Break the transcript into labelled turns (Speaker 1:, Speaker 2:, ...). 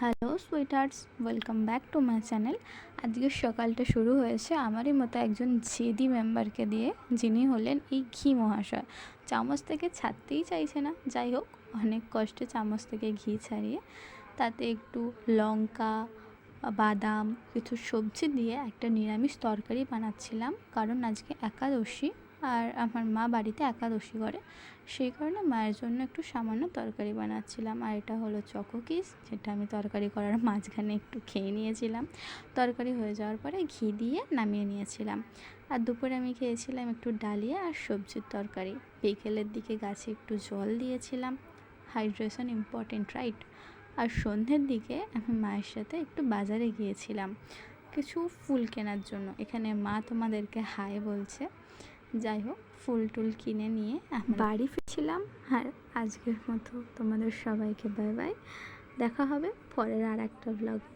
Speaker 1: Hello sweethearts, welcome back to my channel. আজকের সকালটা শুরু হয়েছে আমারই মতো একজন জেদি মেম্বারকে দিয়ে, যিনি হলেন এই ঘি মহাশয়। চামচ থেকে ছাড়তেই চাইছে না। যাই হোক, অনেক কষ্টে চামচ থেকে ঘি ছাড়িয়ে তাতে একটু লঙ্কা, বাদাম, কিছু সবজি দিয়ে একটা নিরামিষ তরকারি বানাচ্ছিলাম, কারণ আজকে একাদশী আর আমার মা বাড়িতে একাদশী করে, সেই কারণে মায়ের জন্য একটু সামান্য তরকারি বানাচ্ছিলাম। আর এটা হলো চকোকিস, যেটা আমি তরকারি করার মাঝখানে একটু খেয়ে নিয়েছিলাম। তরকারি হয়ে যাওয়ার পরে ঘি দিয়ে নামিয়ে নিয়েছিলাম। আর দুপুরে আমি খেয়েছিলাম একটু ডালিয়া আর সবজির তরকারি। বিকেলের দিকে গাছে একটু জল দিয়েছিলাম, হাইড্রেশন ইম্পর্টেন্ট, রাইট? আর সন্ধ্যের দিকে আমি মায়ের সাথে একটু বাজারে গিয়েছিলাম কিছু ফুল কেনার জন্য। এখানে মা তোমাদেরকে হাই বলছে। যাই হোক, ফুল টুল কিনে নিয়ে আমি বাড়ি ফিরছিলাম। আর আজকের মতো তোমাদের সবাইকে বাই বাই। দেখা হবে পরের আর একটা ব্লগে।